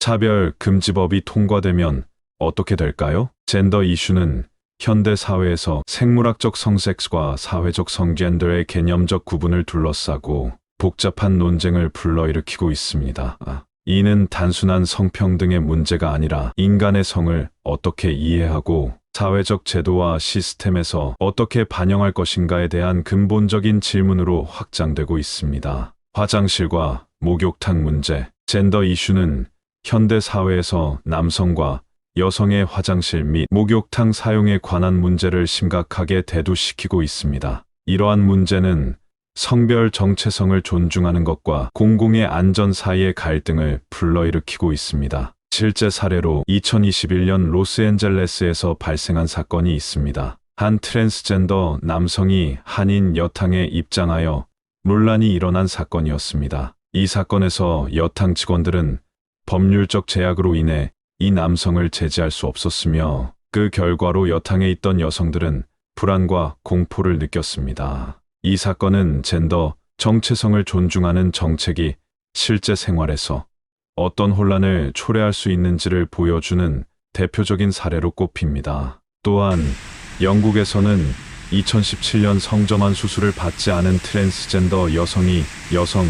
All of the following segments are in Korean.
차별 금지법이 통과되면 어떻게 될까요? 젠더 이슈는 현대 사회에서 생물학적 성섹스와 사회적 성젠더의 개념적 구분을 둘러싸고 복잡한 논쟁을 불러일으키고 있습니다. 이는 단순한 성평등의 문제가 아니라 인간의 성을 어떻게 이해하고 사회적 제도와 시스템에서 어떻게 반영할 것인가에 대한 근본적인 질문으로 확장되고 있습니다. 화장실과 목욕탕 문제, 젠더 이슈는 현대 사회에서 남성과 여성의 화장실 및 목욕탕 사용에 관한 문제를 심각하게 대두시키고 있습니다. 이러한 문제는 성별 정체성을 존중하는 것과 공공의 안전 사이의 갈등을 불러일으키고 있습니다. 실제 사례로 2021년 로스앤젤레스에서 발생한 사건이 있습니다. 한 트랜스젠더 남성이 한인 여탕에 입장하여 논란이 일어난 사건이었습니다. 이 사건에서 여탕 직원들은 법률적 제약으로 인해 이 남성을 제지할 수 없었으며 그 결과로 여탕에 있던 여성들은 불안과 공포를 느꼈습니다. 이 사건은 젠더 정체성을 존중하는 정책이 실제 생활에서 어떤 혼란을 초래할 수 있는지를 보여주는 대표적인 사례로 꼽힙니다. 또한 영국에서는 2017년 성전환 수술을 받지 않은 트랜스젠더 여성이 여성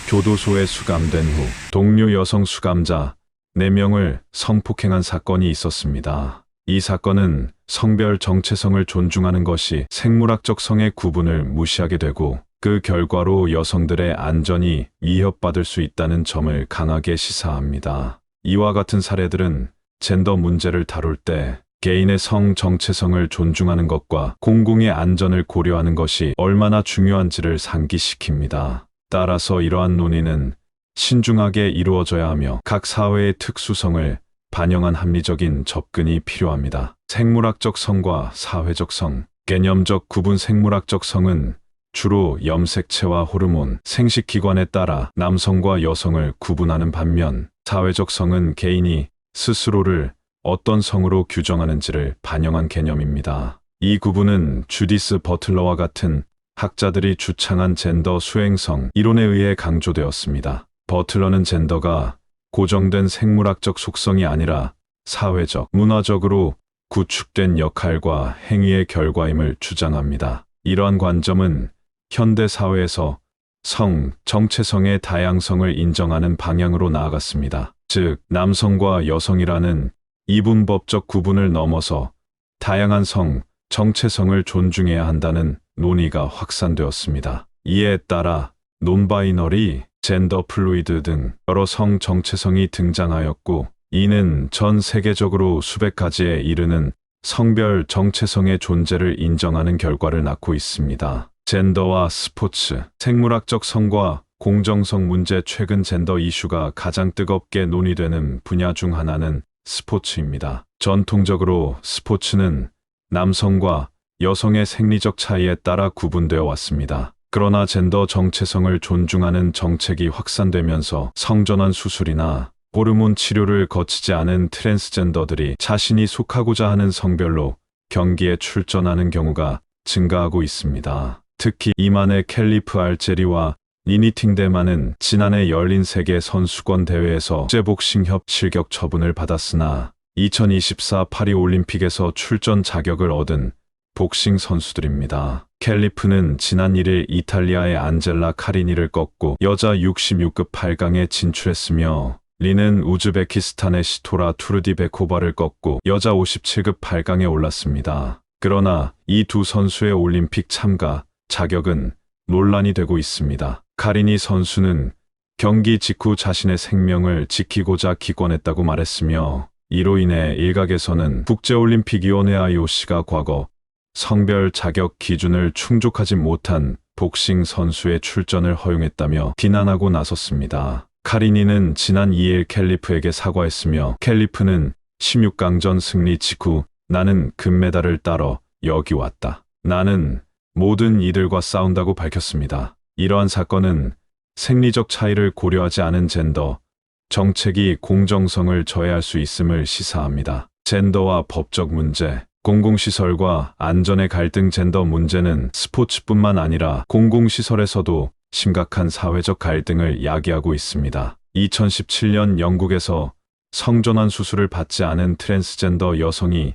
교도소에 수감된 후 동료 여성 수감자 4명을 성폭행한 사건이 있었습니다. 이 사건은 성별 정체성을 존중하는 것이 생물학적 성의 구분을 무시하게 되고 그 결과로 여성들의 안전이 위협받을 수 있다는 점을 강하게 시사합니다. 이와 같은 사례들은 젠더 문제를 다룰 때 개인의 성 정체성을 존중하는 것과 공공의 안전을 고려하는 것이 얼마나 중요한지를 상기시킵니다. 따라서 이러한 논의는 신중하게 이루어져야 하며 각 사회의 특수성을 반영한 합리적인 접근이 필요합니다. 생물학적 성과 사회적 성, 개념적 구분. 생물학적 성은 주로 염색체와 호르몬, 생식기관에 따라 남성과 여성을 구분하는 반면 사회적 성은 개인이 스스로를 어떤 성으로 규정하는지를 반영한 개념입니다. 이 구분은 주디스 버틀러와 같은 학자들이 주창한 젠더 수행성 이론에 의해 강조되었습니다. 버틀러는 젠더가 고정된 생물학적 속성이 아니라 사회적, 문화적으로 구축된 역할과 행위의 결과임을 주장합니다. 이러한 관점은 현대 사회에서 성, 정체성의 다양성을 인정하는 방향으로 나아갔습니다. 즉, 남성과 여성이라는 이분법적 구분을 넘어서 다양한 성, 정체성을 존중해야 한다는 논의가 확산되었습니다. 이에 따라 논바이너리, 젠더 플루이드 등 여러 성 정체성이 등장하였고 이는 전 세계적으로 수백 가지에 이르는 성별 정체성의 존재를 인정하는 결과를 낳고 있습니다. 젠더와 스포츠, 생물학적 성과 공정성 문제. 최근 젠더 이슈가 가장 뜨겁게 논의되는 분야 중 하나는 스포츠입니다. 전통적으로 스포츠는 남성과 여성의 생리적 차이에 따라 구분되어 왔습니다. 그러나 젠더 정체성을 존중하는 정책이 확산되면서 성전환 수술이나 호르몬 치료를 거치지 않은 트랜스젠더들이 자신이 속하고자 하는 성별로 경기에 출전하는 경우가 증가하고 있습니다. 특히 이만의 캘리프 알제리와 니니팅 대만은 지난해 열린 세계 선수권 대회에서 국제복싱협 실격 처분을 받았으나 2024 파리 올림픽에서 출전 자격을 얻은 복싱 선수들입니다. 캘리프는 지난 1일 이탈리아의 안젤라 카리니를 꺾고 여자 66급 8강에 진출했으며 리는 우즈베키스탄의 시토라 투르디베코바를 꺾고 여자 57급 8강에 올랐습니다. 그러나 이 두 선수의 올림픽 참가 자격은 논란이 되고 있습니다. 카리니 선수는 경기 직후 자신의 생명을 지키고자 기권했다고 말했으며 이로 인해 일각에서는 국제올림픽위원회 IOC가 과거 성별 자격 기준을 충족하지 못한 복싱 선수의 출전을 허용했다며 비난하고 나섰습니다. 카리니는 지난 2일 캘리프에게 사과했으며 캘리프는 16강전 승리 직후 나는 금메달을 따러 여기 왔다. 나는 모든 이들과 싸운다고 밝혔습니다. 이러한 사건은 생리적 차이를 고려하지 않은 젠더 정책이 공정성을 저해할 수 있음을 시사합니다. 젠더와 법적 문제, 공공시설과 안전의 갈등. 젠더 문제는 스포츠뿐만 아니라 공공시설에서도 심각한 사회적 갈등을 야기하고 있습니다. 2017년 영국에서 성전환 수술을 받지 않은 트랜스젠더 여성이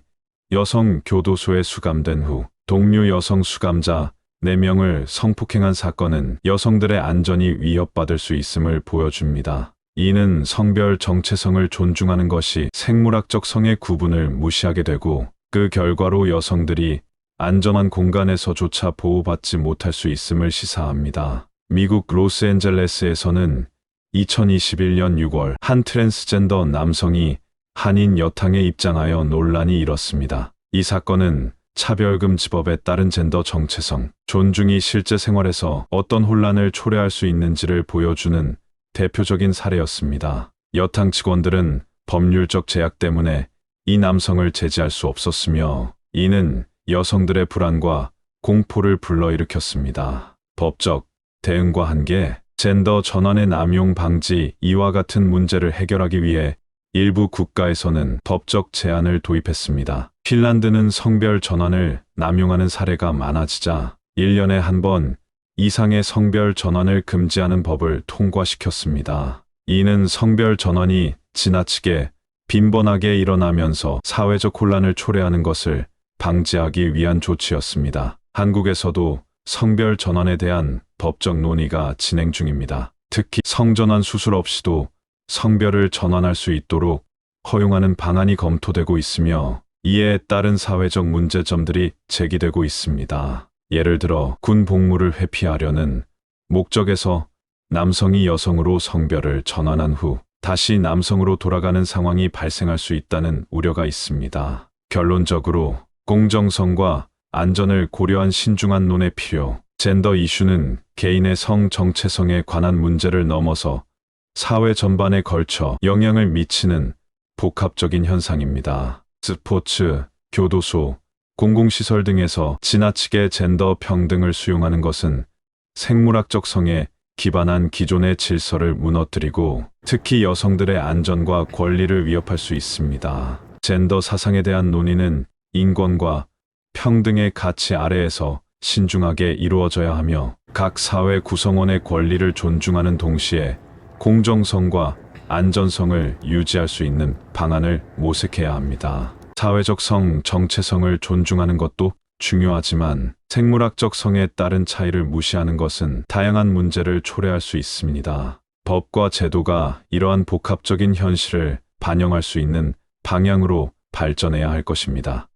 여성 교도소에 수감된 후 동료 여성 수감자 4명을 성폭행한 사건은 여성들의 안전이 위협받을 수 있음을 보여줍니다. 이는 성별 정체성을 존중하는 것이 생물학적 성의 구분을 무시하게 되고 그 결과로 여성들이 안전한 공간에서조차 보호받지 못할 수 있음을 시사합니다. 미국 로스앤젤레스에서는 2021년 6월 한 트랜스젠더 남성이 한인 여탕에 입장하여 논란이 일었습니다. 이 사건은 차별금지법에 따른 젠더 정체성, 존중이 실제 생활에서 어떤 혼란을 초래할 수 있는지를 보여주는 대표적인 사례였습니다. 여탕 직원들은 법률적 제약 때문에 이 남성을 제지할 수 없었으며 이는 여성들의 불안과 공포를 불러일으켰습니다. 법적 대응과 한계, 젠더 전환의 남용 방지 이와 같은 문제를 해결하기 위해 일부 국가에서는 법적 제한을 도입했습니다. 핀란드는 성별 전환을 남용하는 사례가 많아지자 1년에 한 번 이상의 성별 전환을 금지하는 법을 통과시켰습니다. 이는 성별 전환이 지나치게 빈번하게 일어나면서 사회적 혼란을 초래하는 것을 방지하기 위한 조치였습니다. 한국에서도 성별 전환에 대한 법적 논의가 진행 중입니다. 특히 성전환 수술 없이도 성별을 전환할 수 있도록 허용하는 방안이 검토되고 있으며 이에 따른 사회적 문제점들이 제기되고 있습니다. 예를 들어 군 복무를 회피하려는 목적에서 남성이 여성으로 성별을 전환한 후 다시 남성으로 돌아가는 상황이 발생할 수 있다는 우려가 있습니다. 결론적으로 공정성과 안전을 고려한 신중한 논의 필요. 젠더 이슈는 개인의 성 정체성에 관한 문제를 넘어서 사회 전반에 걸쳐 영향을 미치는 복합적인 현상입니다. 스포츠, 교도소, 공공시설 등에서 지나치게 젠더 평등을 수용하는 것은 생물학적 성에 기반한 기존의 질서를 무너뜨리고 특히 여성들의 안전과 권리를 위협할 수 있습니다. 젠더 사상에 대한 논의는 인권과 평등의 가치 아래에서 신중하게 이루어져야 하며 각 사회 구성원의 권리를 존중하는 동시에 공정성과 안전성을 유지할 수 있는 방안을 모색해야 합니다. 사회적 성 정체성을 존중하는 것도 중요하지만 생물학적 성에 따른 차이를 무시하는 것은 다양한 문제를 초래할 수 있습니다. 법과 제도가 이러한 복합적인 현실을 반영할 수 있는 방향으로 발전해야 할 것입니다.